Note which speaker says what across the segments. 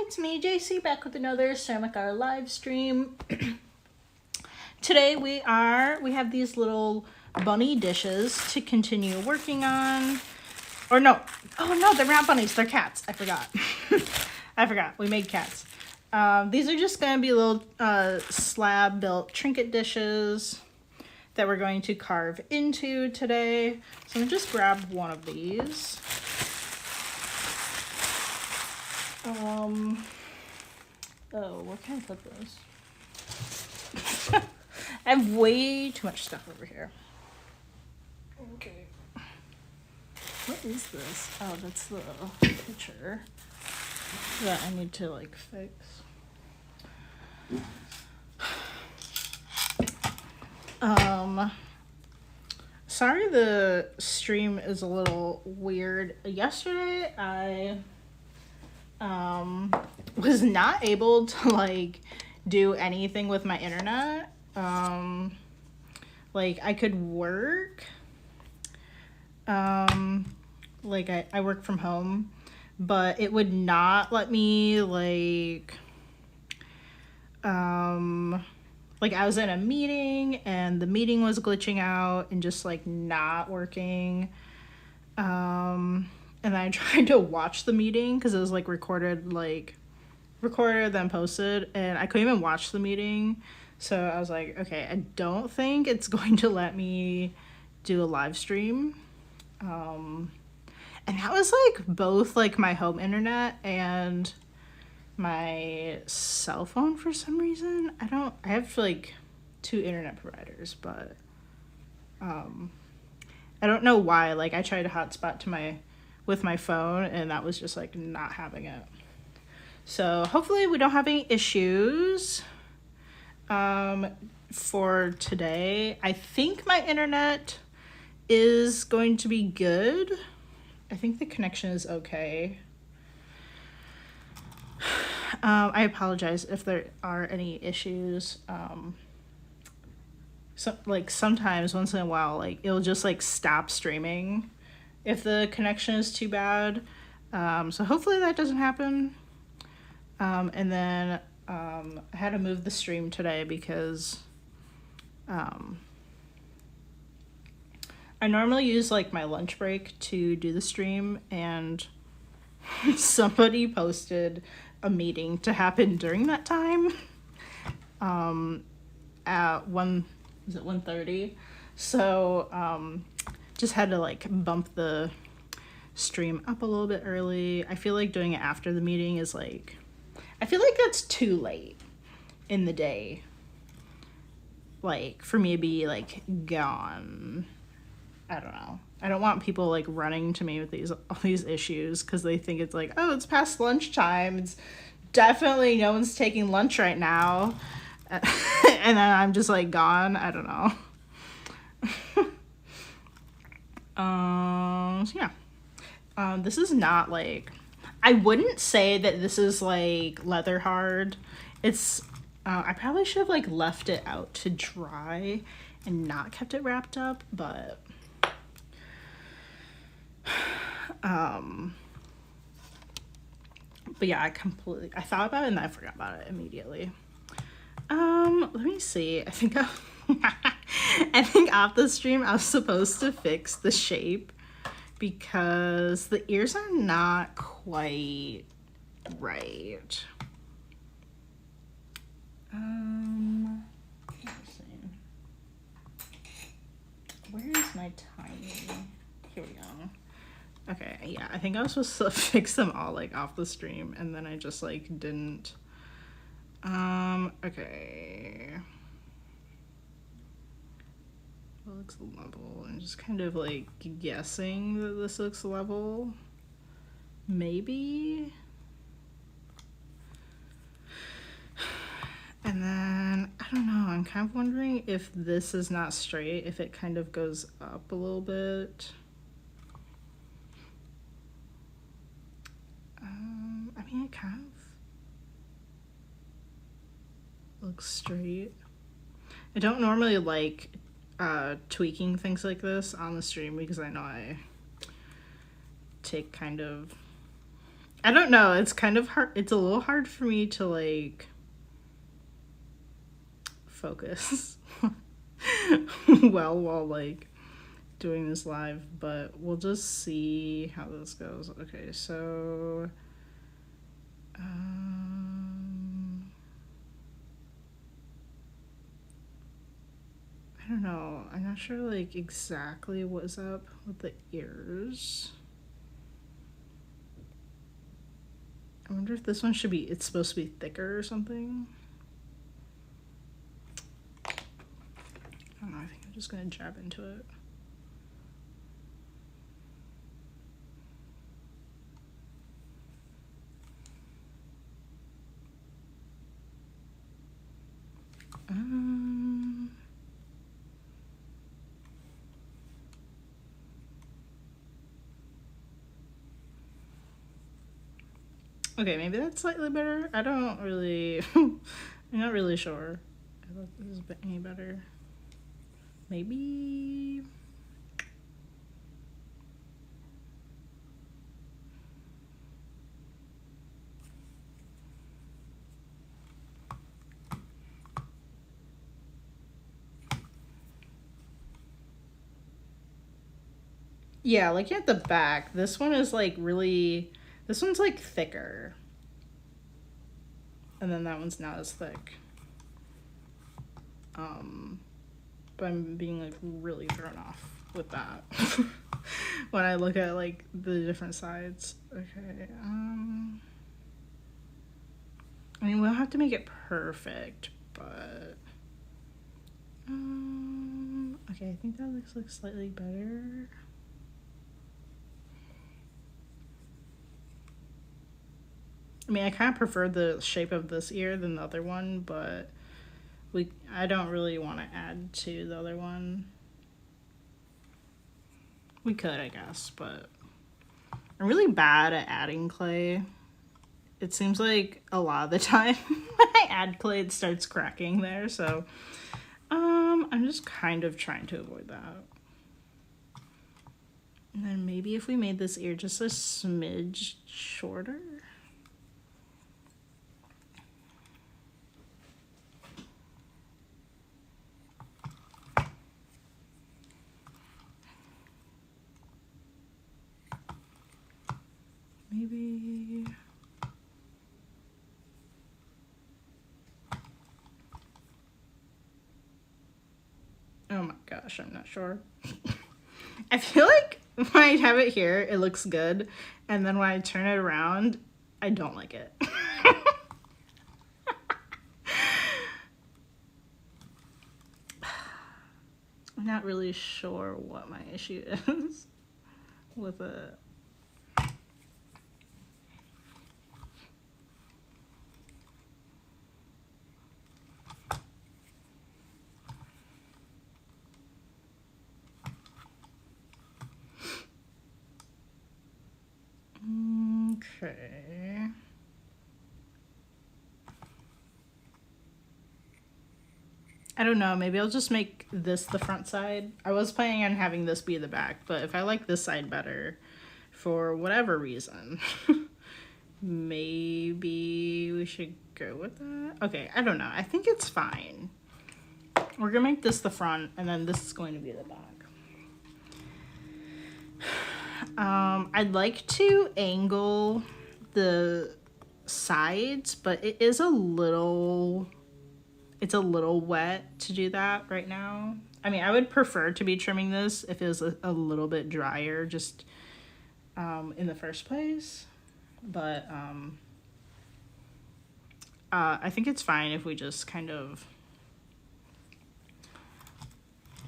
Speaker 1: it's me, JC, back with another Ceramic Art live stream. Today we have these little bunny dishes to continue working on. Or no, oh no, they're not bunnies, they're cats. I forgot. I forgot, we made cats. These are just gonna be little slab built trinket dishes that we're going to carve into today. So I'm gonna just grab one of these. Oh, where can I put this? I have way too much stuff over here. Okay. What is this? Oh, that's the picture that I need to like fix. Sorry the stream is a little weird. Yesterday I was not able to like do anything with my internet. Like I could work. Like I work from home, but it would not let me like I was in a meeting and the meeting was glitching out and just like not working. And I tried to watch the meeting because it was like recorded then posted, and I couldn't even watch the meeting. So I was like, okay, I don't think it's going to let me do a live stream. And that was like both like my home internet and my cell phone for some reason. I have like two internet providers, but I don't know why. Like I tried to hotspot with my phone and that was just like not having it. So hopefully we don't have any issues for today. I think my internet is going to be good. I think the connection is okay. I apologize if there are any issues. So like sometimes once in a while, like it'll just like stop streaming if the connection is too bad. So hopefully that doesn't happen. And then I had to move the stream today because I normally use like my lunch break to do the stream, and somebody posted a meeting to happen during that time at 1:30. So just had to like bump the stream up a little bit early. I feel like doing it after the meeting is like, I feel like that's too late in the day, like for me to be like gone. I don't know. I don't want people like running to me with all these issues because they think it's like, oh, it's past lunchtime. It's definitely no one's taking lunch right now. And then I'm just like gone. I don't know. So yeah. This is not like, I wouldn't say that this is like leather hard. It's, I probably should have like left it out to dry and not kept it wrapped up, but yeah, I thought about it and I forgot about it immediately. Let me see. I think off the stream I was supposed to fix the shape because the ears are not quite right. Let's see. Where is my tiny? Here we go. Okay, yeah, I think I was supposed to fix them all like off the stream and then I just like didn't. Okay. It looks level. I'm just kind of like guessing that this looks level. Maybe. And then, I don't know, I'm kind of wondering if this is not straight, if it kind of goes up a little bit. I mean, it kind of looks straight. I don't normally like tweaking things like this on the stream because I know I take kind of I don't know. It's kind of hard. It's a little hard for me to like focus well while like doing this live, but we'll just see how this goes. Okay, so I don't know. I'm not sure like exactly what's up with the ears. I wonder if this one should be, it's supposed to be thicker or something. I don't know, I think I'm just gonna jab into it. Okay, maybe that's slightly better. I don't really, I'm not really sure if this is any better. Maybe. Yeah, looking at the back, this one is like really, this one's like thicker. And then that one's not as thick. But I'm being like really thrown off with that when I look at like the different sides. Okay, I mean, we'll have to make it perfect, but okay, I think that looks like slightly better. I mean, I kind of prefer the shape of this ear than the other one, but I don't really want to add to the other one. We could, I guess, but I'm really bad at adding clay. It seems like a lot of the time when I add clay, it starts cracking there, so I'm just kind of trying to avoid that. And then maybe if we made this ear just a smidge shorter. Maybe. Oh my gosh, I'm not sure. I feel like when I have it here, it looks good. And then when I turn it around, I don't like it. I'm not really sure what my issue is with it. Okay. I don't know, maybe I'll just make this the front side. I was planning on having this be the back, but if I like this side better, for whatever reason, maybe we should go with that. Okay, I don't know. I think it's fine. We're gonna make this the front, and then this is going to be the back. I'd like to angle the sides, but it is a little, it's a little wet to do that right now. I mean, I would prefer to be trimming this if it was a little bit drier just in the first place. But I think it's fine if we just kind of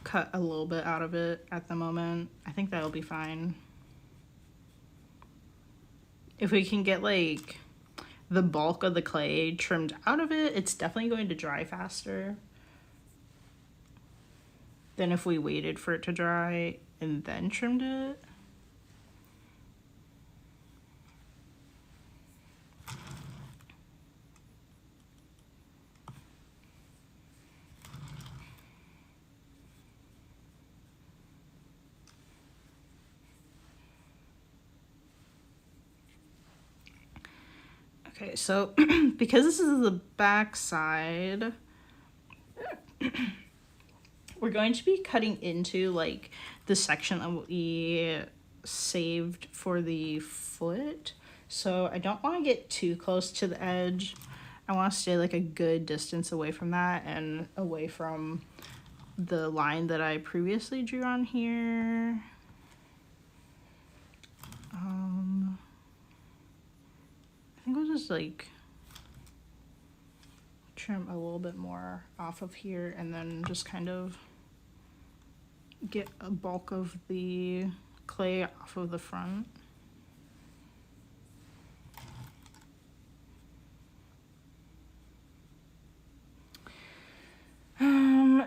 Speaker 1: cut a little bit out of it at the moment. I think that'll be fine. If we can get like the bulk of the clay trimmed out of it, it's definitely going to dry faster than if we waited for it to dry and then trimmed it. Okay, so because this is the back side, we're going to be cutting into like the section that we saved for the foot. So I don't want to get too close to the edge. I want to stay like a good distance away from that and away from the line that I previously drew on here. I think we'll just like trim a little bit more off of here and then just kind of get a bulk of the clay off of the front.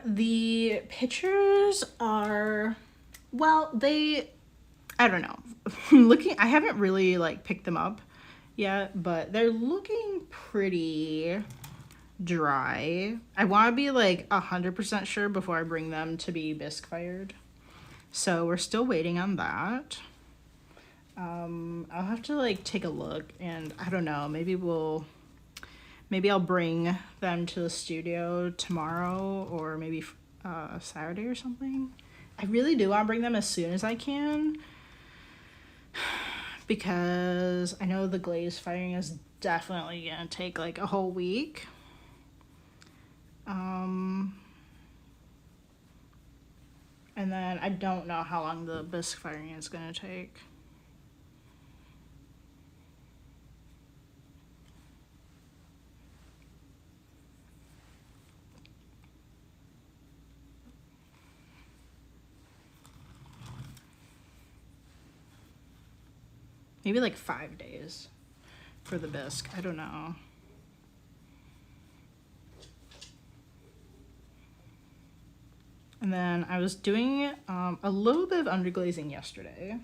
Speaker 1: The pictures are, well, I don't know. I haven't really like picked them up yet, but they're looking pretty dry. I want to be like 100% sure before I bring them to be bisque fired. So we're still waiting on that. I'll have to like take a look, and I don't know, maybe I'll bring them to the studio tomorrow or maybe Saturday or something. I really do want to bring them as soon as I can because I know the glaze firing is definitely going to take like a whole week. And then I don't know how long the bisque firing is going to take. Maybe like 5 days for the bisque. I don't know. And then I was doing a little bit of underglazing yesterday.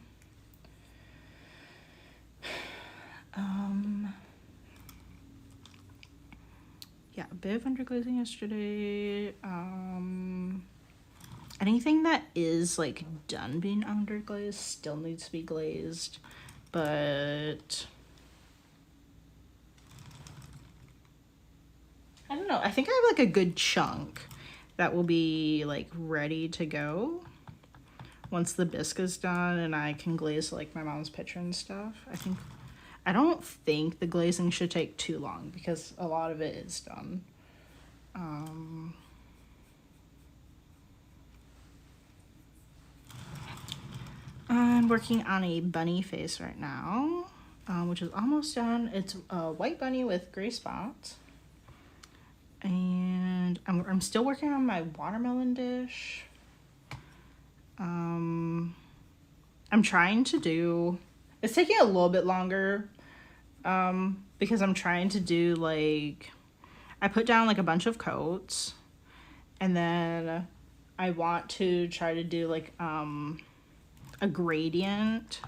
Speaker 1: Yeah, a bit of underglazing yesterday. Anything that is like done being underglazed still needs to be glazed, but I don't know. I think I have like a good chunk that will be like ready to go once the bisque is done and I can glaze like my mom's picture and stuff. I don't think the glazing should take too long because a lot of it is done. I'm working on a bunny face right now, which is almost done. It's a white bunny with gray spots. And I'm still working on my watermelon dish. I'm trying to do, it's taking a little bit longer because I'm trying to do like, I put down like a bunch of coats and then I want to try to do like a gradient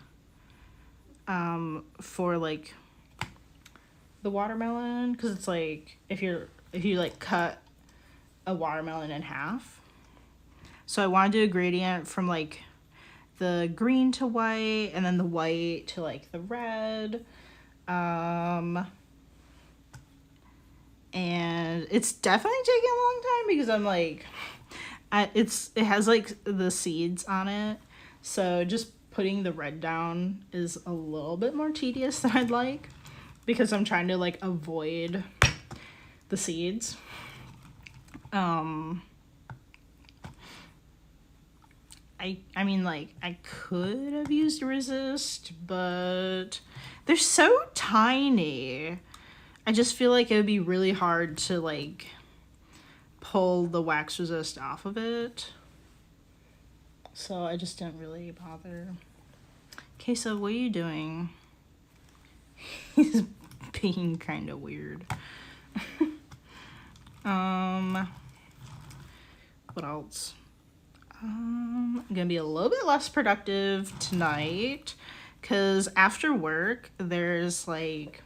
Speaker 1: for like the watermelon, because it's like if you like cut a watermelon in half. So I want to do a gradient from like the green to white and then the white to like the red. And it's definitely taking a long time because I'm like, it has like the seeds on it. So just putting the red down is a little bit more tedious than I'd like because I'm trying to like avoid the seeds. I mean, like, I could have used resist, but they're so tiny. I just feel like it would be really hard to like pull the wax resist off of it. So I just didn't really bother. Okay, so what are you doing? He's being kind of weird. What else? I'm gonna be a little bit less productive tonight because after work there's like,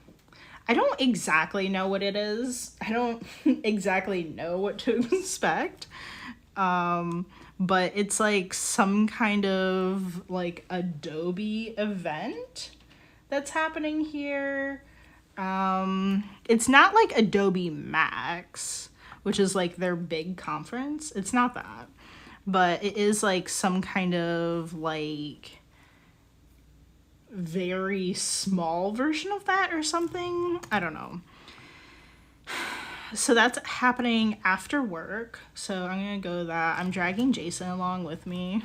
Speaker 1: I don't exactly know what it is. I don't exactly know what to expect. But it's like some kind of like Adobe event that's happening here. it's not like Adobe Max, which is like their big conference. It's not that. But it is like some kind of like very small version of that or something. I don't know. So that's happening after work. So I'm going to go to that. I'm dragging Jason along with me.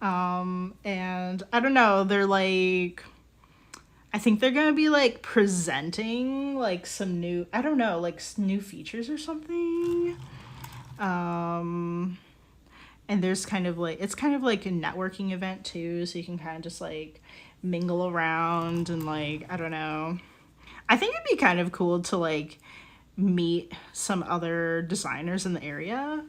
Speaker 1: And I don't know. They're like, I think they're going to be like presenting like some new, I don't know, like new features or something. And there's kind of like, it's kind of like a networking event too. So you can kind of just like mingle around and like, I don't know. I think it'd be kind of cool to like meet some other designers in the area.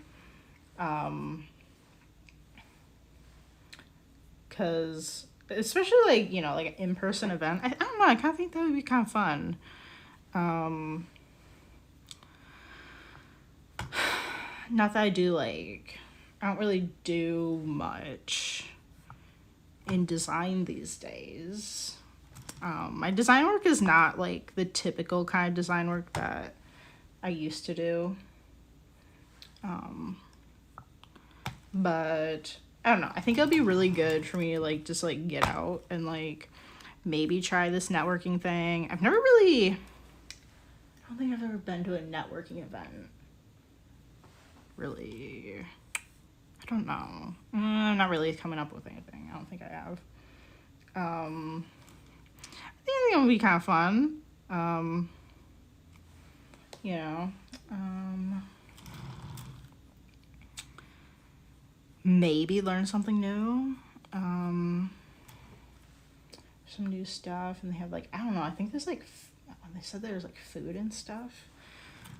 Speaker 1: Cause especially like, you know, like an in-person event. I don't know, I kind of think that would be kind of fun. Not that I do like, I don't really do much in design these days. My design work is not like the typical kind of design work that I used to do. But I don't know. I think it'll be really good for me to like just like get out and like maybe try this networking thing. I don't think I've ever been to a networking event. Really, I don't know. I'm not really coming up with anything. I don't think I have. I think it'll be kind of fun. You know, maybe learn something new. Some new stuff, and they have like, I don't know, I think there's like, they said there's like food and stuff.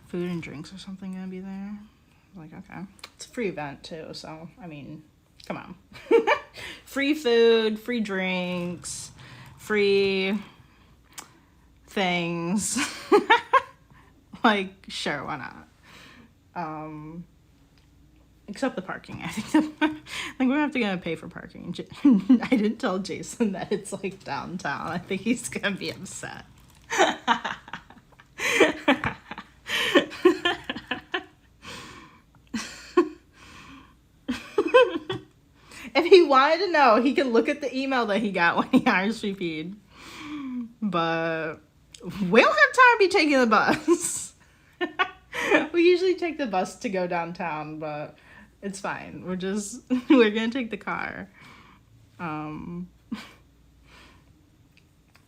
Speaker 1: Food and drinks or something gonna be there. Like, okay. It's a free event too, so, I mean, come on. Free food, free drinks, free things. Like, sure, why not? Except the parking. I think we're have to gonna pay for parking. I didn't tell Jason that it's like downtown. I think he's gonna be upset. If he wanted to know, he can look at the email that he got when he RSVP'd. But we don't have time to be taking the bus. We usually take the bus to go downtown, but it's fine. We're gonna take the car.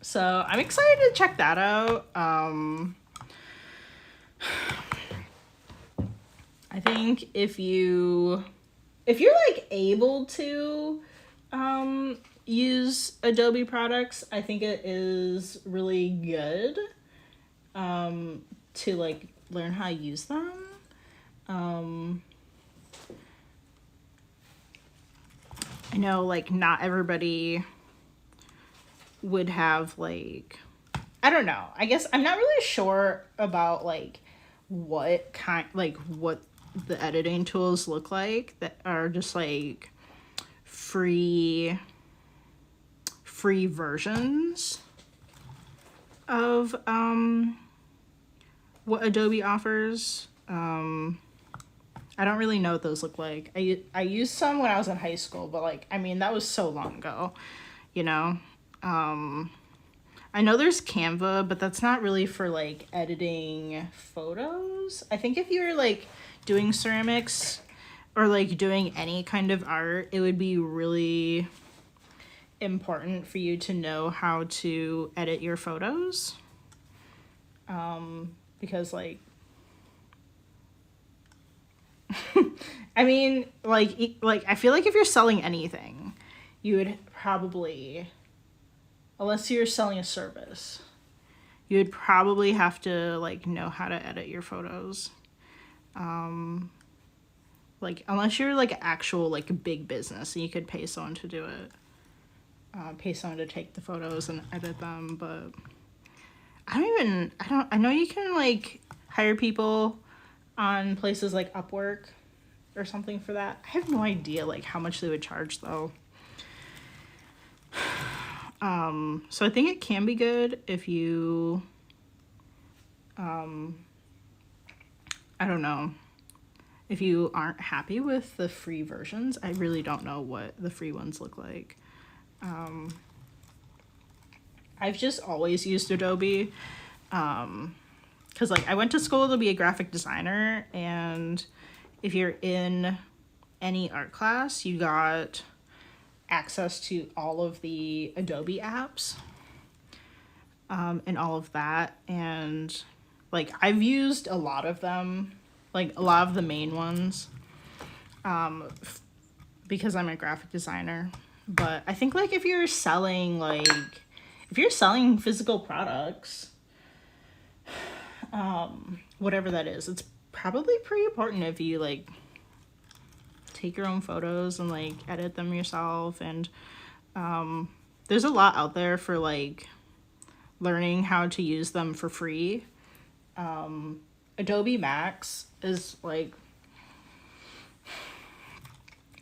Speaker 1: So I'm excited to check that out. I think if you're like able to use Adobe products, I think it is really good to like learn how to use them. I know like not everybody would have like, I don't know. I guess I'm not really sure about like what the editing tools look like that are just like free versions of what Adobe offers. I don't really know what those look like. I used some when I was in high school, but like, I mean, that was so long ago, you know? I know there's Canva, but that's not really for like editing photos. I think if you're like doing ceramics or like doing any kind of art, it would be really important for you to know how to edit your photos. Because like, I mean, like I feel like if you're selling anything, you would probably, unless you're selling a service, you would probably have to like know how to edit your photos. Like unless you're like actual like big business and you could pay someone to do it, pay someone to take the photos and edit them. But I know you can like hire people on places like Upwork or something for that. I have no idea like how much they would charge though. So I think it can be good if you I don't know. If you aren't happy with the free versions, I really don't know what the free ones look like. I've just always used Adobe. Because like I went to school to be a graphic designer, and if you're in any art class, you got access to all of the Adobe apps, and all of that. And like I've used a lot of them, like a lot of the main ones, because I'm a graphic designer. But I think like if you're selling physical products, whatever that is, it's probably pretty important if you like take your own photos and like edit them yourself. And there's a lot out there for like learning how to use them for free. Adobe Max is like,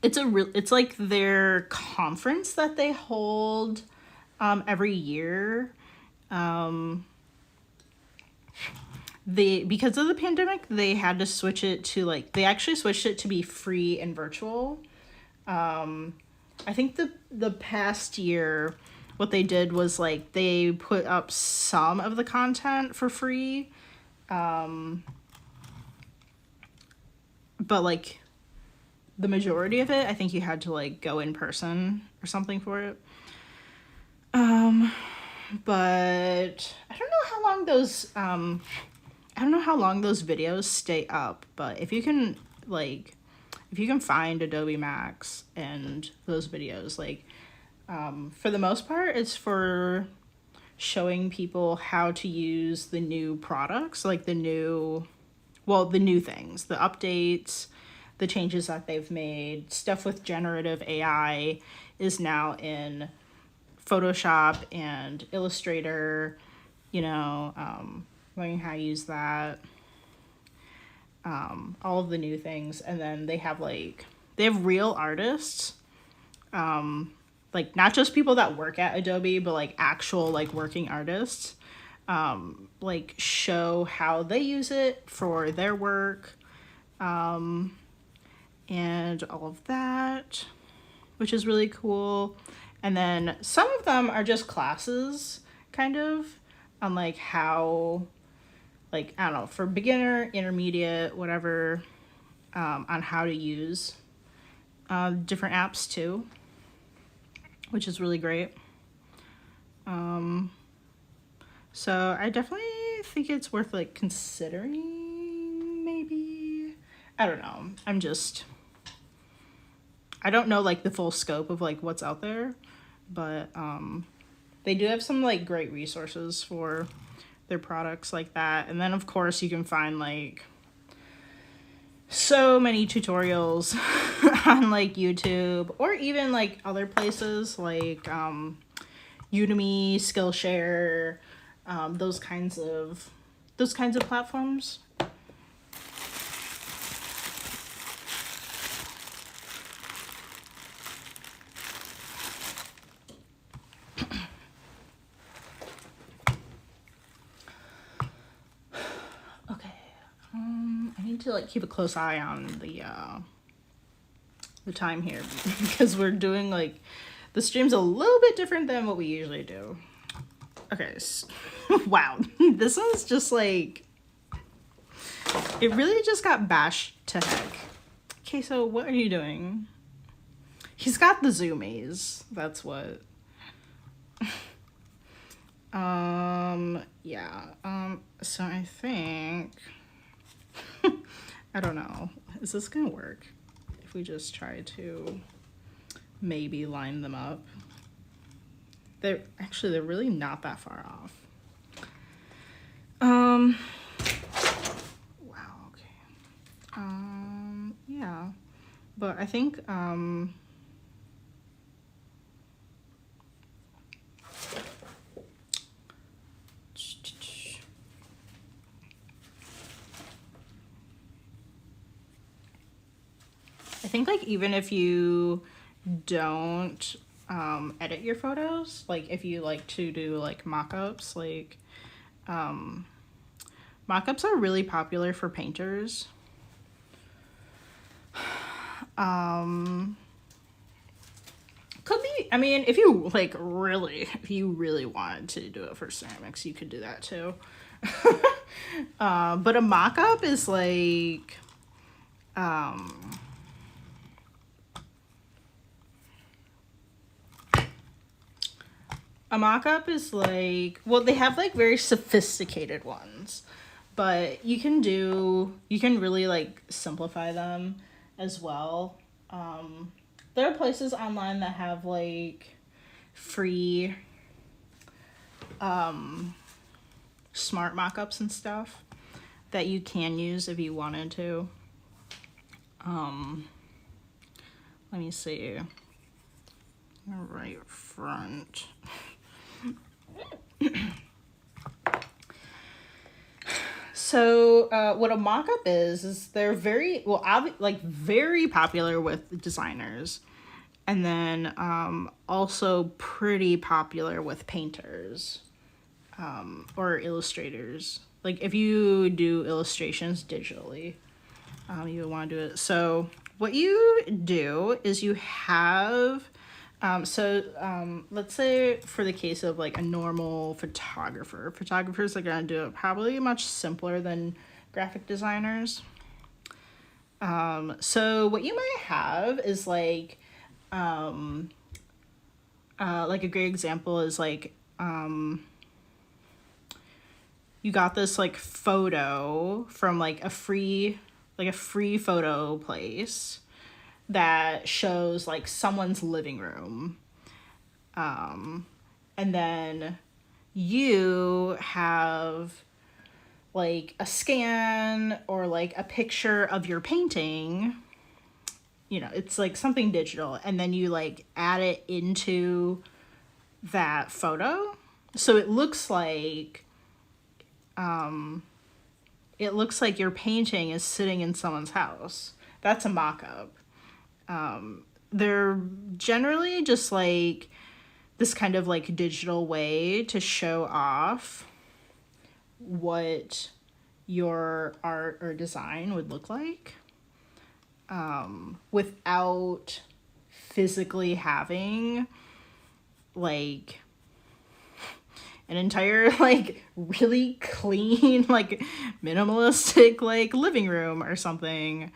Speaker 1: it's like their conference that they hold every year. Because of the pandemic, they had to switch it to like, they actually switched it to be free and virtual. I think the past year, what they did was like they put up some of the content for free, but like the majority of it, I think you had to like go in person or something for it. But I don't know how long those videos stay up, but if you can find Adobe Max and those videos, like, for the most part, it's for showing people how to use the new products, like the new things, the updates, the changes that they've made. Stuff with generative AI is now in Photoshop and Illustrator, learning how to use that, all of the new things. And then they have real artists, like not just people that work at Adobe, but like actual like working artists, like show how they use it for their work, and all of that, which is really cool. And then some of them are just classes, kind of, on like how, like, I don't know, for beginner, intermediate, whatever, on how to use different apps too, which is really great. So I definitely think it's worth like considering, maybe. I don't know. I don't know like the full scope of like what's out there, but they do have some like great resources for their products like that. And then of course you can find like so many tutorials on like YouTube, or even like other places like Udemy, Skillshare, those kinds of platforms. I need to like keep a close eye on the time here, because we're doing like, the stream's a little bit different than what we usually do. Okay, wow, this one's just like, it really just got bashed to heck. Okay, so what are you doing? He's got the zoomies, that's what. Yeah, so I think, I don't know, is this gonna work if we just try to maybe line them up? They're really not that far off. Wow, okay. Yeah, but I think, like even if you don't edit your photos, like if you like to do like mock-ups, like Mock-ups are really popular for painters. Could be, I mean, if you really wanted to do it for ceramics, you could do that too. But a mock-up is like, a mock-up is like, well, they have like very sophisticated ones, but you can really like simplify them as well. There are places online that have like free smart mock-ups and stuff that you can use if you wanted to. Let me see. Right front. So what a mock-up is they're very very popular with designers, and then also pretty popular with painters or illustrators. Like if you do illustrations digitally, you would want to do it. So what you do is you have let's say for the case of like a normal photographers are going to do it probably much simpler than graphic designers. So what you might have is like a great example is like you got this like photo from like a free photo place that shows like someone's living room. And then you have like a scan or like a picture of your painting. You know, it's like something digital, and then you like add it into that photo. So it looks like your painting is sitting in someone's house. That's a mock-up. They're generally just like this kind of like digital way to show off what your art or design would look like without physically having like an entire like really clean like minimalistic like living room or something.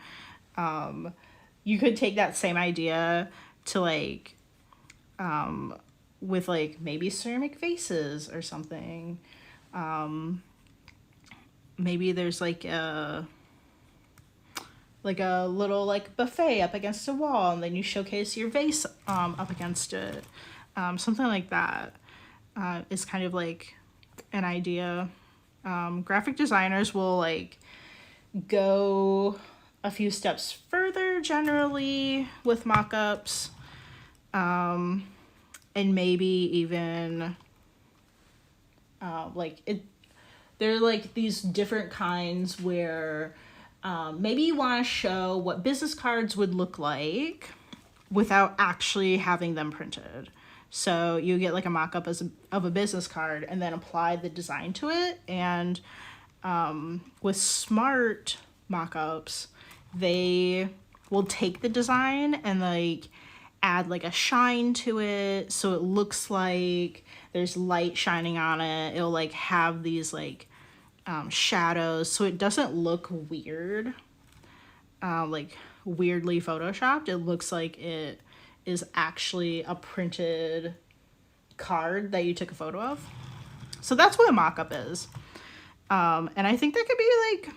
Speaker 1: You could take that same idea to like with like maybe ceramic vases or something. Maybe there's like a little like buffet up against a wall, and then you showcase your vase up against it. Something like that is kind of like an idea. Graphic designers will like go a few steps further generally with mock-ups, and maybe even there are like these different kinds where maybe you want to show what business cards would look like without actually having them printed. So you get like a mock-up of a business card and then apply the design to it. And with smart mock-ups, they will take the design and like add like a shine to it, so it looks like there's light shining on it. It'll like have these like shadows, so it doesn't look weird, like weirdly photoshopped. It looks like it is actually a printed card that you took a photo of. So that's what a mock-up is. And I think that could be like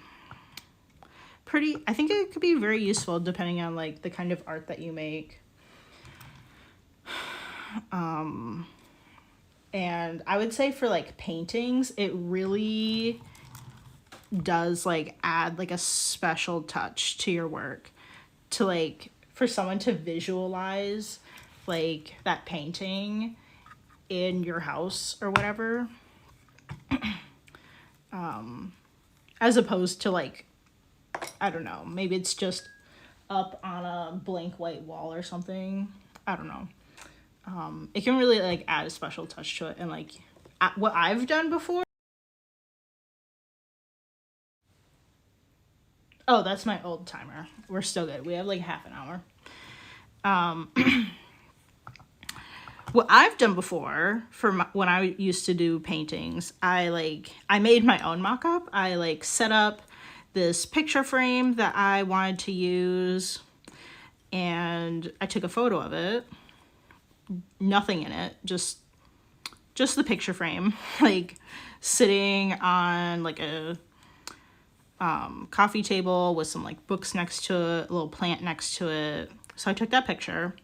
Speaker 1: I think it could be very useful depending on like the kind of art that you make. And I would say for like paintings, it really does like add like a special touch to your work to like for someone to visualize like that painting in your house or whatever, as opposed to like, I don't know, maybe it's just up on a blank white wall or something. I don't know. It can really like add a special touch to it. And like what I've done before Oh, that's my old timer. We're still good. We have like half an hour. What I've done before for when I used to do paintings, I made my own mock-up. I like set up this picture frame that I wanted to use, and I took a photo of it. Nothing in it, just the picture frame, like sitting on like a coffee table with some like books next to it, a little plant next to it. So I took that picture,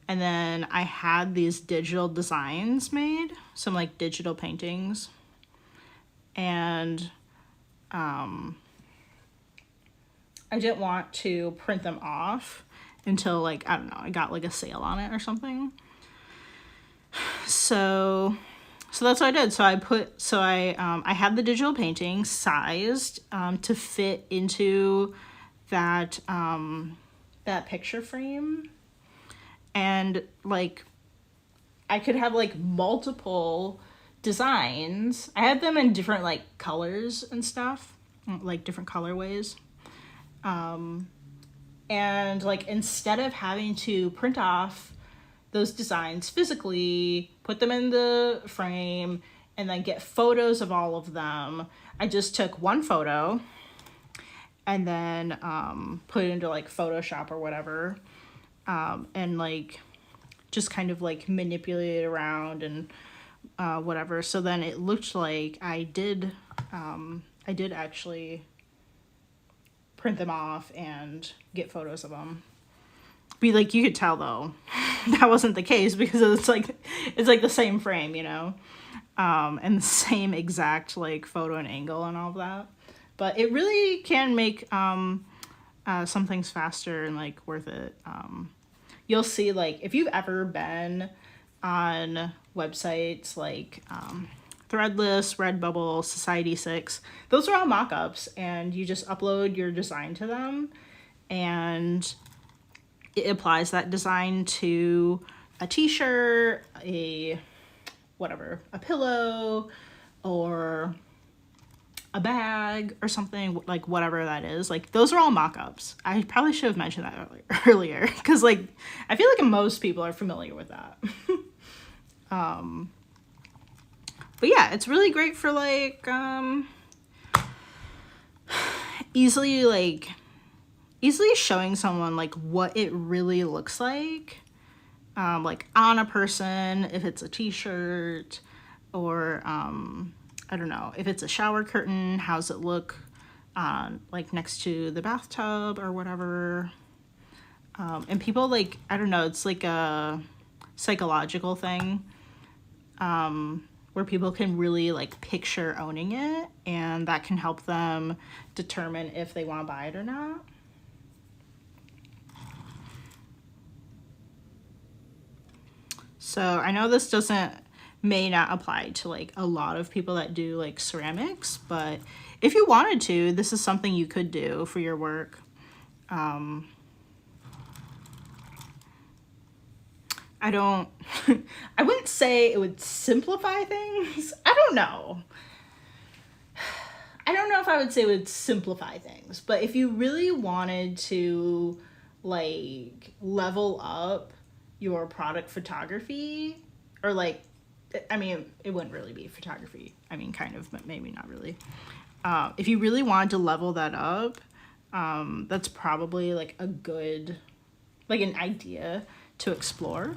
Speaker 1: and then I had these digital designs made, some like digital paintings, and I didn't want to print them off until like, I don't know, I got like a sale on it or something. So that's what I did. So I had the digital painting sized to fit into that that picture frame, and like I could have like multiple designs. I had them in different like colors and stuff, like different colorways. And like instead of having to print off those designs physically, put them in the frame, and then get photos of all of them, I just took one photo and then put it into like Photoshop or whatever, and like just kind of like manipulate it around and whatever. So then it looked like I did actually print them off and get photos of them. Be like, you could tell though that wasn't the case, because it's like the same frame, you know, and the same exact like photo and angle and all of that. But it really can make some things faster and like worth it. You'll see, like if you've ever been on websites like Threadless, Redbubble, Society6, those are all mock-ups, and you just upload your design to them, and it applies that design to a t-shirt, a pillow, or a bag or something, like whatever that is. Like those are all mock-ups. I probably should have mentioned that earlier because like I feel like most people are familiar with that. But yeah, it's really great for like easily showing someone like what it really looks like on a person, if it's a t-shirt, or I don't know, if it's a shower curtain, how's it look like next to the bathtub or whatever. And people like, I don't know, it's like a psychological thing where people can really like picture owning it, and that can help them determine if they want to buy it or not. So I know this may not apply to like a lot of people that do like ceramics, but if you wanted to, this is something you could do for your work. I wouldn't say it would simplify things. I don't know if I would say it would simplify things, but if you really wanted to like level up your product photography, or like, I mean, it wouldn't really be photography. I mean, kind of, but maybe not really. If you really wanted to level that up, that's probably like a good, like an idea to explore.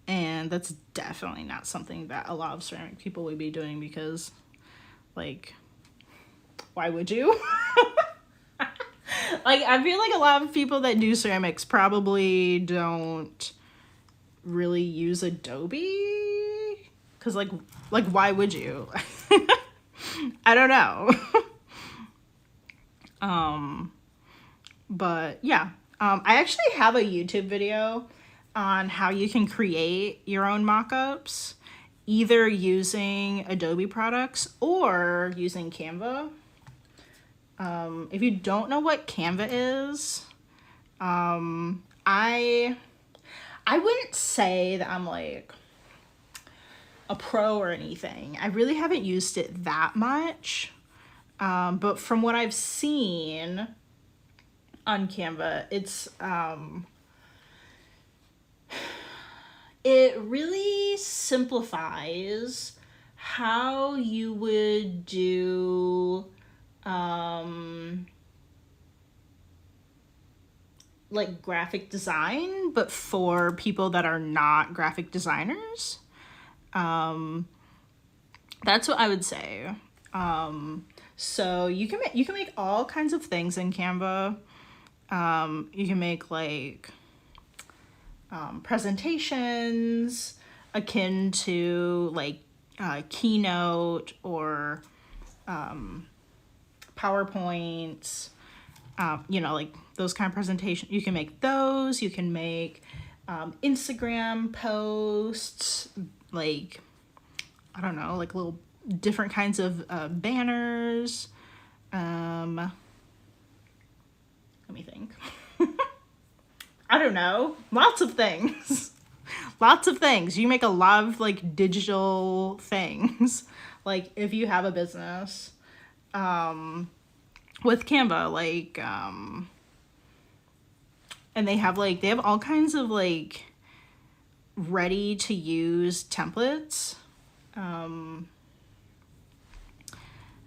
Speaker 1: And that's definitely not something that a lot of ceramic people would be doing, because like, why would you? Like, I feel like a lot of people that do ceramics probably don't really use Adobe, because like why would you? I don't know. But yeah, I actually have a YouTube video on how you can create your own mock-ups, either using Adobe products or using Canva. If you don't know what Canva is, I wouldn't say that I'm like a pro or anything. I really haven't used it that much. But from what I've seen on Canva, it really simplifies how you would do like graphic design, but for people that are not graphic designers. That's what I would say. So you can make all kinds of things in Canva. You can make like presentations akin to like Keynote or PowerPoints, like those kind of presentations. You can make those. You can make Instagram posts, like, I don't know, like little different kinds of banners. Let me think. I don't know. Lots of things. Lots of things. You make a lot of like digital things. Like if you have a business with Canva, like and they have all kinds of like ready to use templates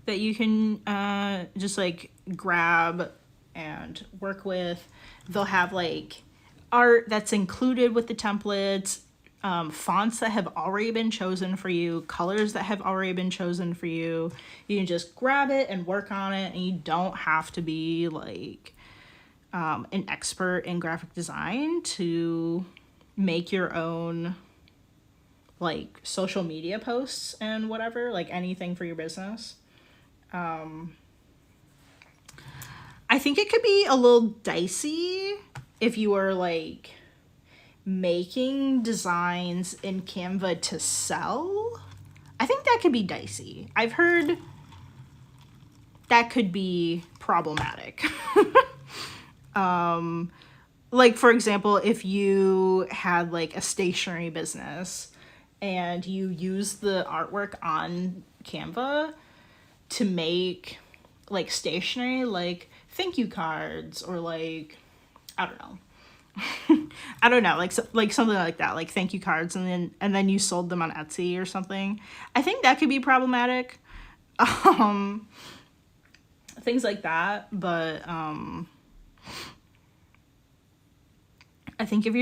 Speaker 1: that you can just like grab and work with. They'll have like art that's included with the templates, fonts that have already been chosen for you, colors that have already been chosen for you. You can just grab it and work on it, and you don't have to be like an expert in graphic design to make your own like social media posts and whatever, like anything for your business. I think it could be a little dicey if you are like making designs in Canva to sell. I think that could be dicey. I've heard that could be problematic. Like for example, if you had like a stationery business and you use the artwork on Canva to make like stationery, like thank you cards, or like, I don't know. I don't know, like something like that, like thank you cards, and then you sold them on Etsy or something. I think that could be problematic. Things like that, but I think if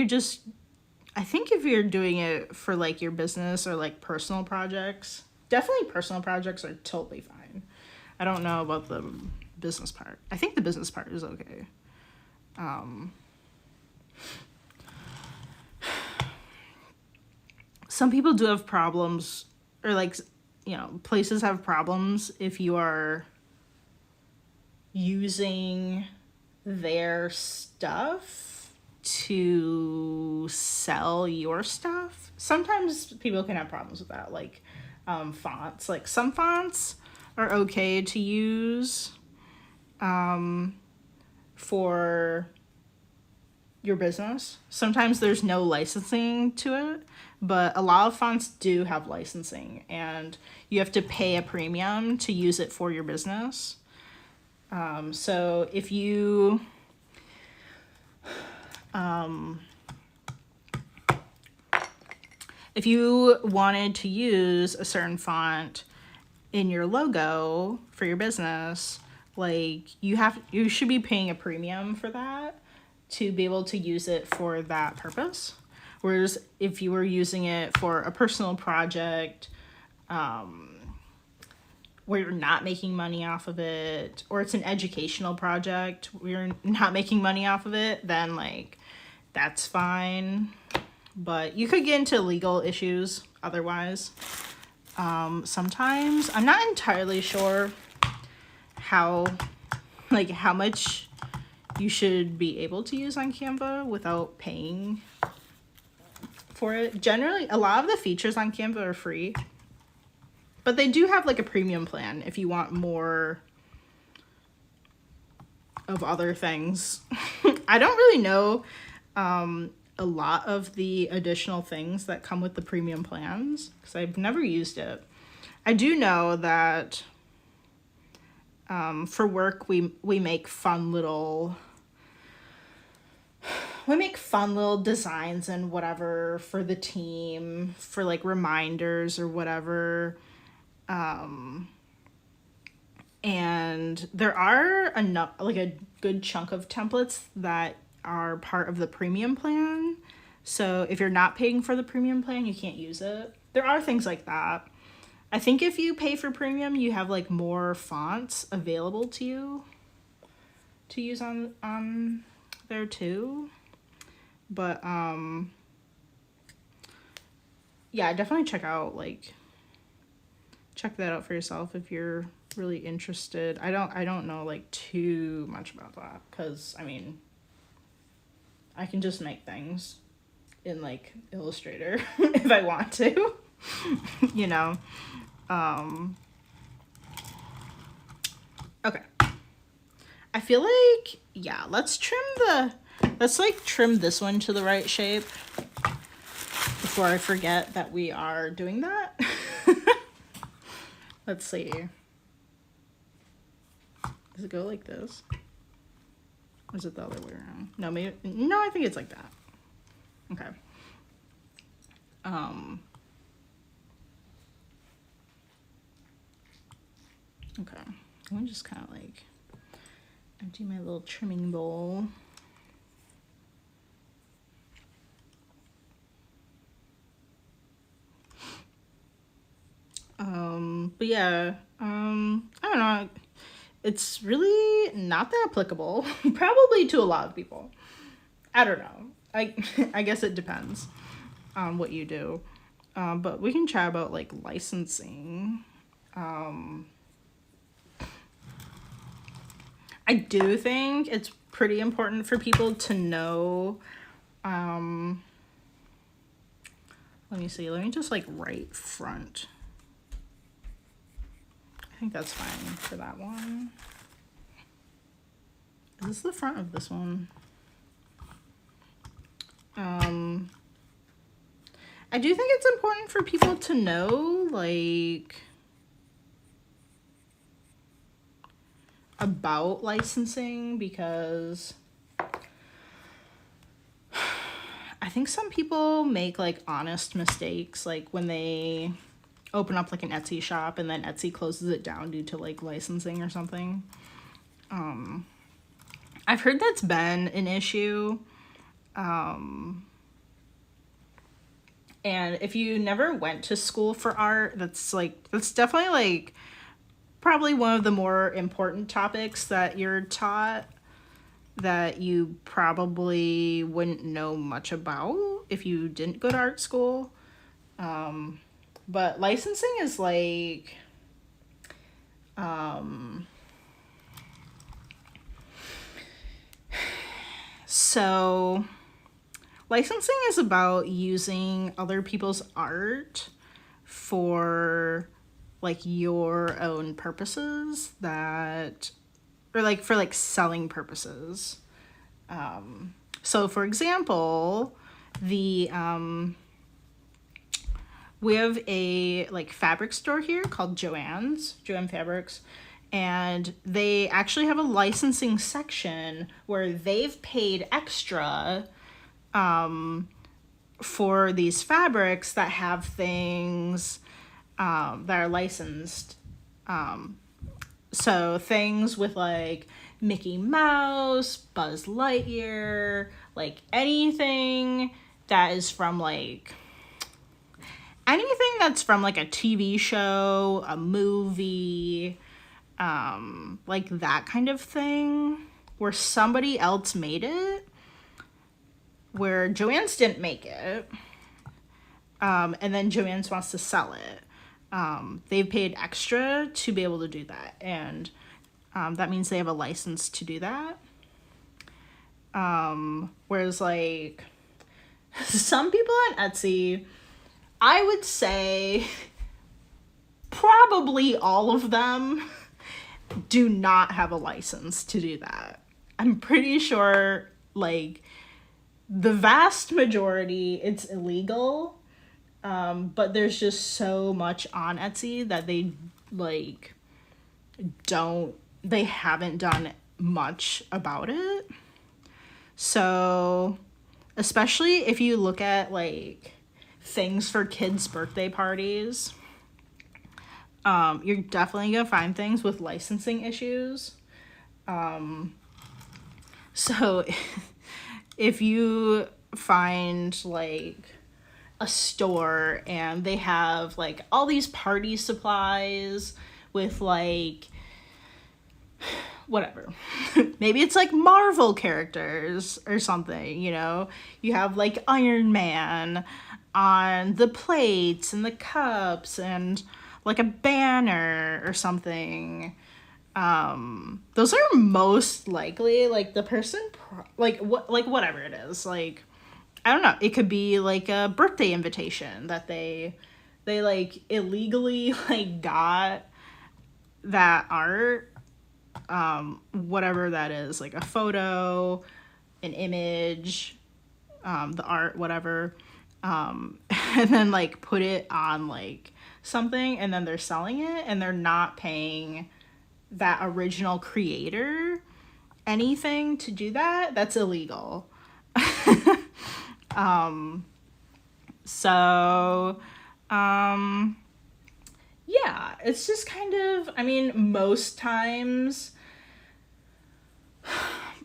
Speaker 1: you're doing it for like your business or like personal projects, definitely personal projects are totally fine. I don't know about the business part. I think the business part is okay. Some people do have problems, or like, places have problems if you are using their stuff to sell your stuff. Sometimes people can have problems with that, like fonts. Like some fonts are okay to use for your business. Sometimes there's no licensing to it, but a lot of fonts do have licensing, and you have to pay a premium to use it for your business. So if you wanted to use a certain font in your logo for your business, like you should be paying a premium for that to be able to use it for that purpose. Whereas if you were using it for a personal project, where you're not making money off of it, or it's an educational project where you're not making money off of it, then like that's fine. But you could get into legal issues otherwise. Sometimes I'm not entirely sure how much you should be able to use on Canva without paying for it. Generally, a lot of the features on Canva are free, but they do have like a premium plan if you want more of other things. I don't really know a lot of the additional things that come with the premium plans because I've never used it. I do know that for work we make fun little designs and whatever for the team for like reminders or whatever. And there are enough, like a good chunk of templates that are part of the premium plan. So if you're not paying for the premium plan, you can't use it. There are things like that. I think if you pay for premium, you have like more fonts available to you to use on there too. But yeah, definitely check that out for yourself if you're really interested. I don't know like too much about that because I mean I can just make things in like Illustrator if I want to. You know. Okay. I feel like, yeah, let's trim this one to the right shape before I forget that we are doing that. Let's see. Does it go like this? Or is it the other way around? No, I think it's like that. Okay. Okay. Let me just kind of like empty my little trimming bowl. But yeah, I don't know. It's really not that applicable, probably to a lot of people. I don't know. I guess it depends on what you do. But we can chat about like licensing. I do think it's pretty important for people to know. Let me see. Let me just like right front. I think that's fine for that one. Is this the front of this one? I do think it's important for people to know, like, about licensing because I think some people make like honest mistakes, like when they open up like an Etsy shop and then Etsy closes it down due to like licensing or something. I've heard that's been an issue. And if you never went to school for art, that's definitely like probably one of the more important topics that you're taught that you probably wouldn't know much about if you didn't go to art school. But licensing is like, so licensing is about using other people's art for like your own purposes or like for like selling purposes. So for example, we have a like fabric store here called Joanne Fabrics, and they actually have a licensing section where they've paid extra for these fabrics that have things that are licensed. So things with like Mickey Mouse, Buzz Lightyear, like anything that's from like a TV show, a movie, like that kind of thing, where somebody else made it, where Joann's didn't make it, and then Joann's wants to sell it. They've paid extra to be able to do that, and that means they have a license to do that. Whereas like some people on Etsy, I would say probably all of them do not have a license to do that. I'm pretty sure like the vast majority, it's illegal. But there's just so much on Etsy that they like they haven't done much about it. So, especially if you look at like things for kids' birthday parties, you're definitely gonna find things with licensing issues. So if you find like a store and they have like all these party supplies with like whatever, maybe it's like Marvel characters or something, you know, you have like Iron Man on the plates and the cups and like a banner or something. Those are most likely like the person like whatever it is, like I don't know, it could be like a birthday invitation that they like illegally like got that art, whatever that is, like a photo, an image, the art, whatever, and then like put it on like something, and then they're selling it and they're not paying that original creator anything to do that. That's illegal. Yeah, it's just kind of, I mean, most times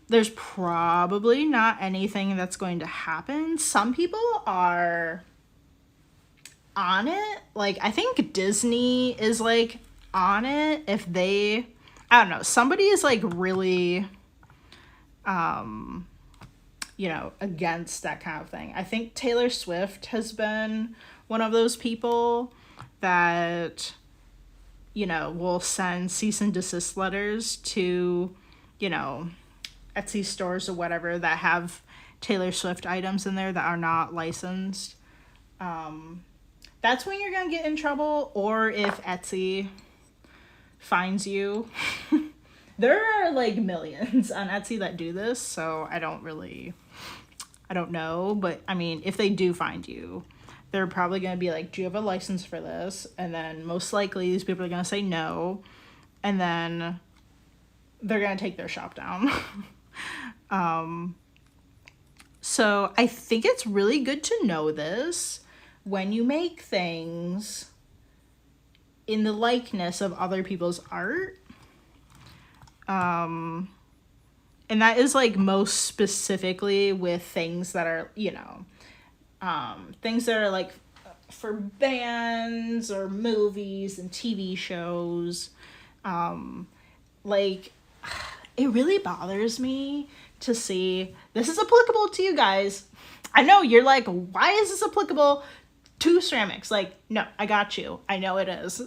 Speaker 1: there's probably not anything that's going to happen. Some people are on it. Like, I think Disney is like on it if they, I don't know, somebody is like really, you know, against that kind of thing. I think Taylor Swift has been one of those people that, you know, will send cease and desist letters to, you know, Etsy stores or whatever that have Taylor Swift items in there that are not licensed. That's when you're gonna get in trouble, or if Etsy finds you. There are like millions on Etsy that do this, so I don't know, but I mean, if they do find you, they're probably going to be like, do you have a license for this? And then most likely these people are going to say no, and then they're going to take their shop down. So I think it's really good to know this when you make things in the likeness of other people's art. And that is like most specifically with things that are, you know, things that are like for bands or movies and TV shows. Like, it really bothers me to see, this is applicable to you guys. I know you're like, why is this applicable to ceramics? Like, no, I got you. I know it is.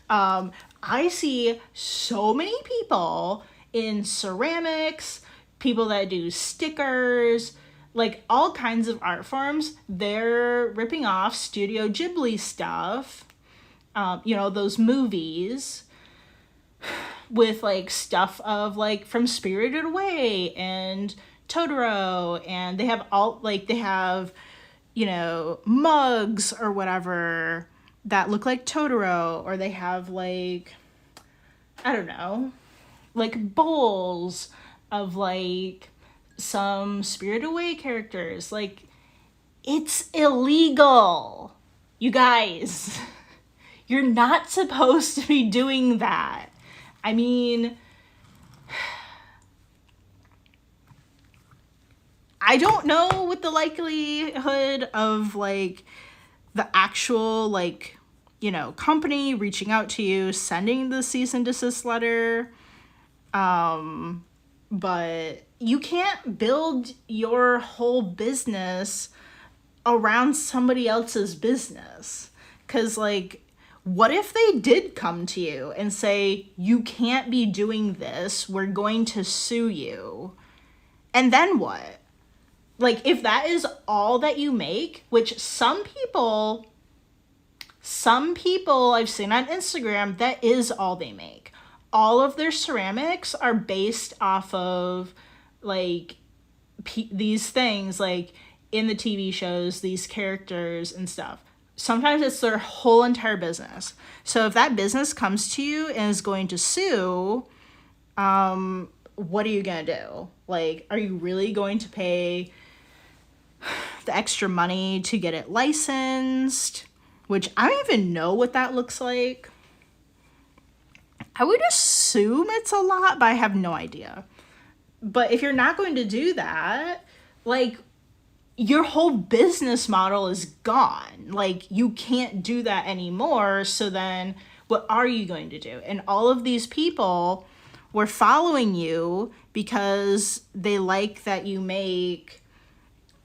Speaker 1: I see so many people in ceramics, people that do stickers, like all kinds of art forms. They're ripping off Studio Ghibli stuff, you know, those movies, with like stuff of like from Spirited Away and Totoro, and they have all like, they have, you know, mugs or whatever that look like Totoro, or they have like, I don't know, like bowls of like some Spirited Away characters. Like, it's illegal, you guys. You're not supposed to be doing that. I mean, I don't know what the likelihood of like the actual like, you know, company reaching out to you, sending the cease and desist letter. But you can't build your whole business around somebody else's business. 'Cause like, what if they did come to you and say, you can't be doing this, we're going to sue you? And then what? Like, if that is all that you make, which some people I've seen on Instagram, that is all they make. All of their ceramics are based off of like these things, like in the TV shows, these characters and stuff. Sometimes it's their whole entire business. So if that business comes to you and is going to sue, what are you going to do? Like, are you really going to pay the extra money to get it licensed? Which I don't even know what that looks like. I would assume it's a lot, but I have no idea. But if you're not going to do that, like, your whole business model is gone. Like, you can't do that anymore. So then what are you going to do? And all of these people were following you because they like that you make,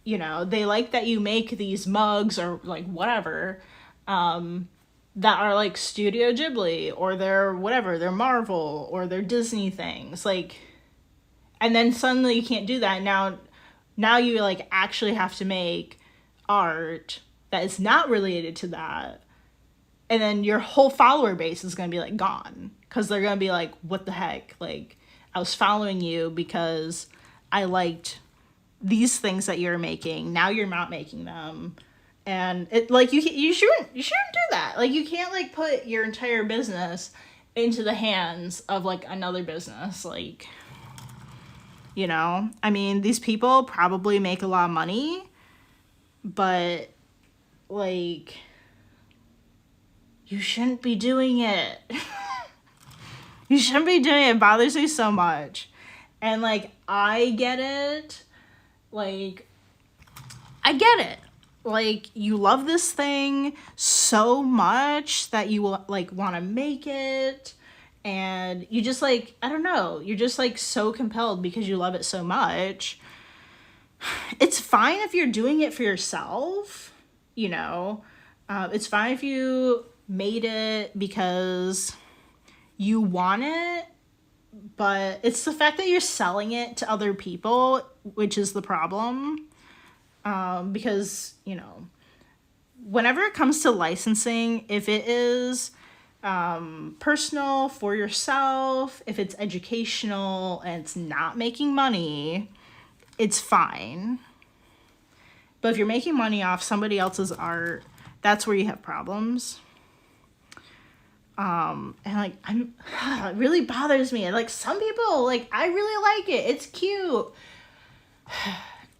Speaker 1: they like that you make these mugs or like whatever, that are like Studio Ghibli, or they're whatever, they're Marvel, or they're Disney things. Like, and then suddenly you can't do that. Now you like actually have to make art that is not related to that. And then your whole follower base is going to be like gone, because they're going to be like, what the heck? Like, I was following you because I liked these things that you're making. Now you're not making them. And it, like, you shouldn't do that. Like, you can't like put your entire business into the hands of like another business. Like, I mean, these people probably make a lot of money, but like, you shouldn't be doing it. You shouldn't be doing it. It bothers me so much. And like, I get it. Like, I get it. Like, you love this thing so much that you will like want to make it, and you just like, I don't know, you're just like so compelled because you love it so much. It's fine if you're doing it for yourself, it's fine if you made it because you want it, but it's the fact that you're selling it to other people which is the problem. Because, whenever it comes to licensing, if it is personal for yourself, if it's educational and it's not making money, it's fine. But if you're making money off somebody else's art, that's where you have problems. And like, it really bothers me. Like, some people, like, I really like it. It's cute.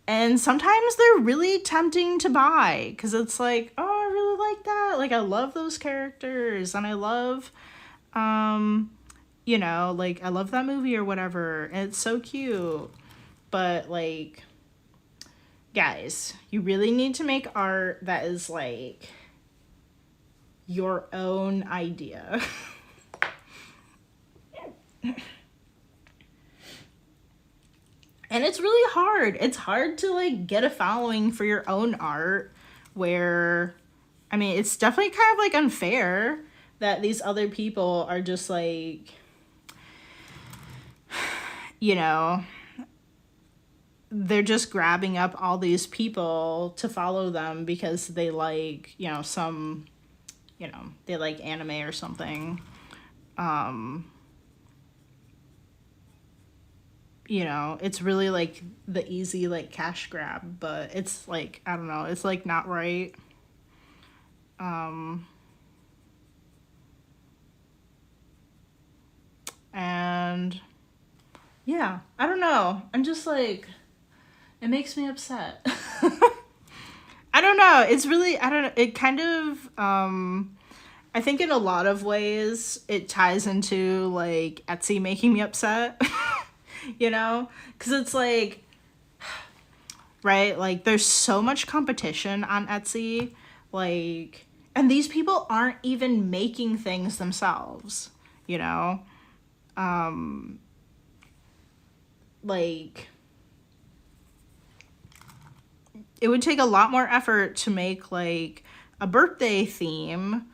Speaker 1: And sometimes they're really tempting to buy because it's like, oh, I really like that. Like, I love those characters, and I love, like, I love that movie or whatever. And it's so cute. But like, guys, you really need to make art that is like your own idea. And it's really hard. It's hard to like get a following for your own art, where, I mean, it's definitely kind of like unfair that these other people are just like, they're just grabbing up all these people to follow them because they like, they like anime or something. It's really like the easy like cash grab, but it's like, I don't know, it's like not right. And yeah, I don't know. I'm just like, it makes me upset. I don't know. It's really, I don't know. It kind of, I think in a lot of ways it ties into like Etsy making me upset. Because it's like, right, like there's so much competition on Etsy, like, and these people aren't even making things themselves, like, it would take a lot more effort to make like a birthday theme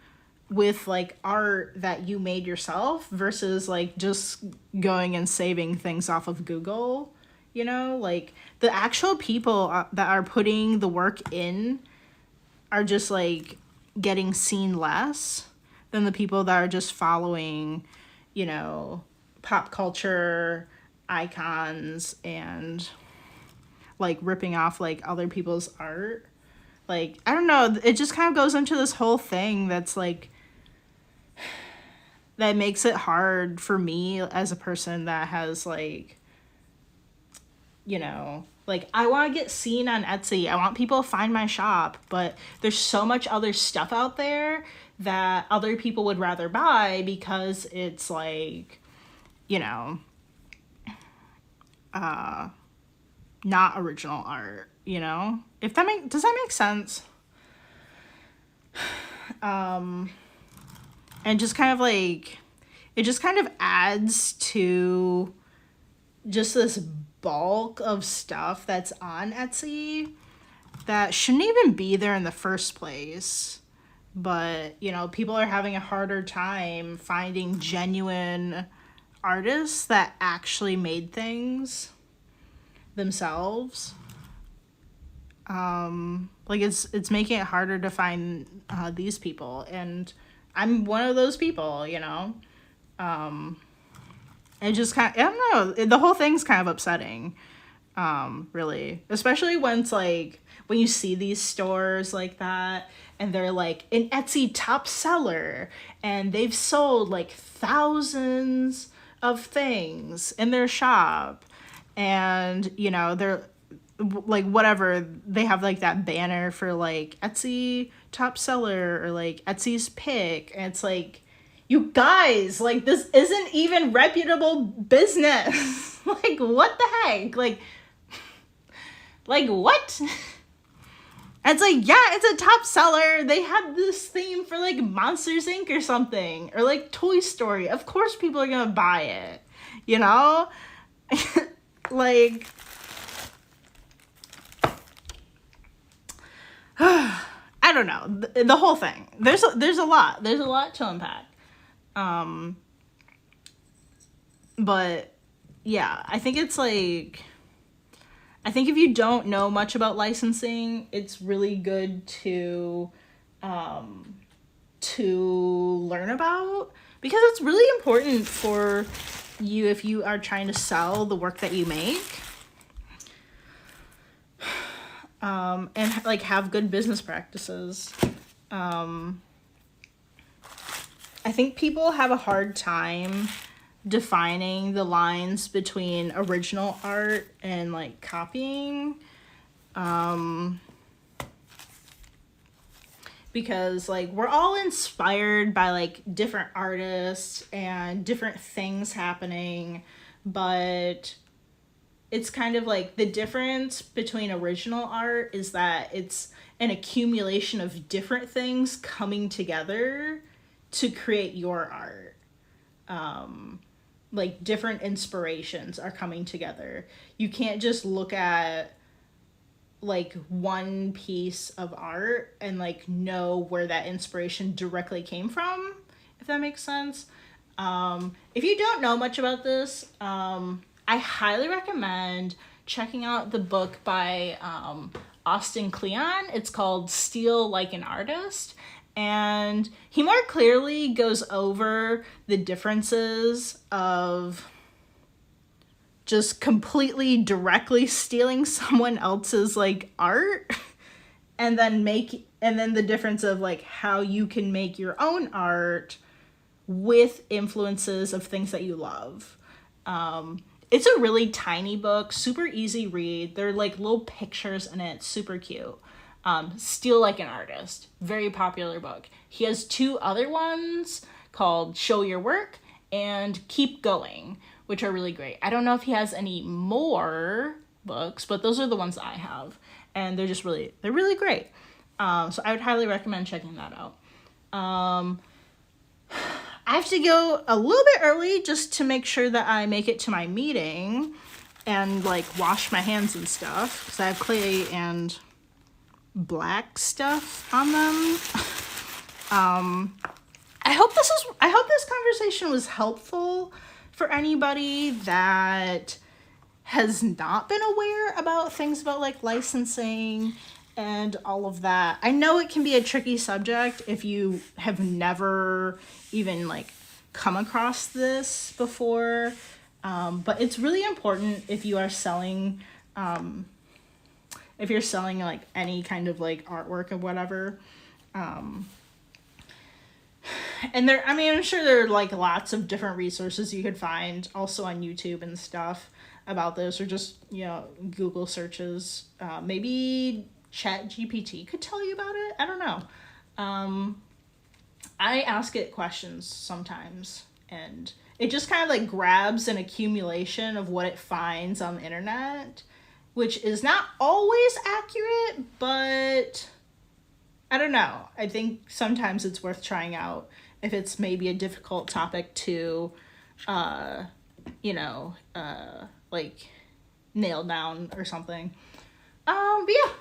Speaker 1: with like art that you made yourself versus like just going and saving things off of Google, like the actual people that are putting the work in are just like getting seen less than the people that are just following, pop culture icons and like ripping off like other people's art. Like, I don't know, it just kind of goes into this whole thing that's like, that makes it hard for me as a person that has like, you know, like, I want to get seen on Etsy. I want people to find my shop, but there's so much other stuff out there that other people would rather buy because it's like, you know, not original art, you know? Does that make sense? And just kind of like, it just kind of adds to just this bulk of stuff that's on Etsy that shouldn't even be there in the first place. But, you know, people are having a harder time finding genuine artists that actually made things themselves. Like, it's making it harder to find these people, and I'm one of those people, you know. It just kind of, I don't know, the whole thing's kind of upsetting, really, especially when it's like, when you see these stores like that and they're like an Etsy top seller and they've sold like thousands of things in their shop, and, you know, they're like, whatever, they have like that banner for like Etsy top seller or like Etsy's pick, and it's like, you guys, like, this isn't even reputable business. Like, what the heck? Like what? And it's like, yeah, it's a top seller. They had this theme for like Monsters Inc. or something, or like Toy Story. Of course people are gonna buy it, you know? Like, I don't know, the whole thing. There's a lot to unpack. But yeah, I think it's like, I think if you don't know much about licensing, it's really good to learn about, because it's really important for you if you are trying to sell the work that you make. And like have good business practices. I think people have a hard time defining the lines between original art and like copying. Because like we're all inspired by like different artists and different things happening, but it's kind of like the difference between original art is that it's an accumulation of different things coming together to create your art. Like different inspirations are coming together. You can't just look at like one piece of art and like know where that inspiration directly came from, if that makes sense. If you don't know much about this, I highly recommend checking out the book by Austin Kleon. It's called Steal Like an Artist. And he more clearly goes over the differences of just completely directly stealing someone else's like art and then the difference of like how you can make your own art with influences of things that you love. It's a really tiny book, super easy read. There are like little pictures in it, super cute. Steal Like an Artist, very popular book. He has two other ones called Show Your Work and Keep Going, which are really great. I don't know if he has any more books, but those are the ones I have, and they're really great. So I would highly recommend checking that out. I have to go a little bit early just to make sure that I make it to my meeting and like wash my hands and stuff, because I have clay and black stuff on them. I hope this conversation was helpful for anybody that has not been aware about things about like licensing and all of that. I know it can be a tricky subject if you have never even like come across this before, but it's really important if you are selling if you're selling like any kind of like artwork or whatever. And I'm sure there are like lots of different resources you could find also on YouTube and stuff about this, or just, Google searches. Maybe ChatGPT could tell you about it. I don't know. I ask it questions sometimes, and it just kind of like grabs an accumulation of what it finds on the internet, which is not always accurate, but I don't know. I think sometimes it's worth trying out if it's maybe a difficult topic to, like nail down or something. But yeah,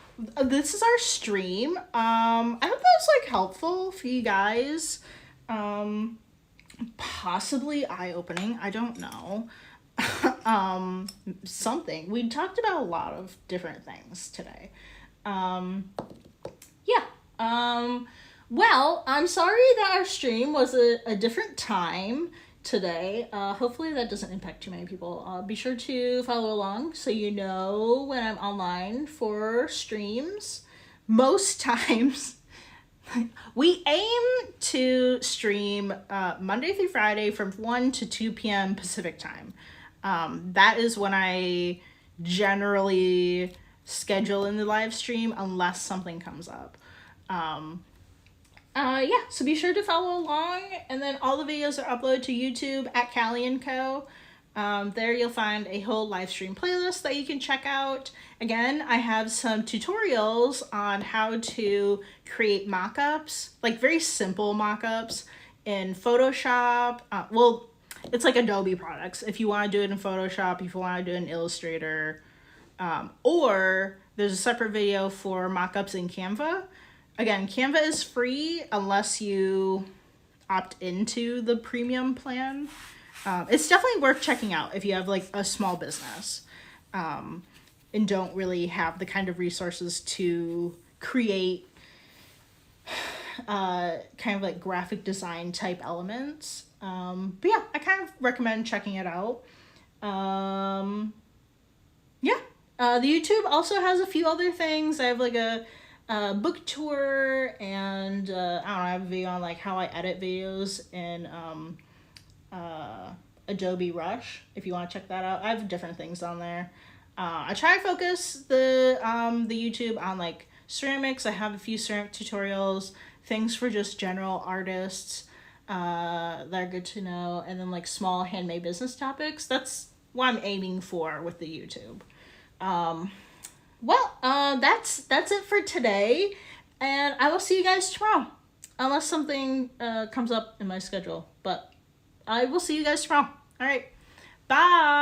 Speaker 1: this is our stream. I hope that was like helpful for you guys. Possibly eye-opening. I don't know. Something. We talked about a lot of different things today. Yeah. Well, I'm sorry that our stream was a different time today. Hopefully that doesn't impact too many people. Be sure to follow along so you know when I'm online for streams. Most times, we aim to stream Monday through Friday from 1 to 2 p.m. Pacific time. That is when I generally schedule in the live stream unless something comes up. Yeah, so be sure to follow along, and then all the videos are uploaded to YouTube at calieandco. There you'll find a whole live stream playlist that you can check out. Again, I have some tutorials on how to create mock-ups, like very simple mock-ups in Photoshop. Well, it's like Adobe products. If you want to do it in Photoshop, if you want to do it in Illustrator, or there's a separate video for mock-ups in Canva. Again, Canva is free unless you opt into the premium plan. It's definitely worth checking out if you have like a small business and don't really have the kind of resources to create kind of like graphic design type elements. But yeah, I kind of recommend checking it out. Yeah, the YouTube also has a few other things. I have like a book tour, and I don't know, I have a video on like how I edit videos in Adobe Rush, if you want to check that out. I have different things on there. I try to focus the YouTube on like ceramics. I have a few ceramic tutorials, things for just general artists that are good to know, and then like small handmade business topics. That's what I'm aiming for with the YouTube. Well, that's it for today, and I will see you guys tomorrow, unless something comes up in my schedule, but I will see you guys tomorrow. All right, bye.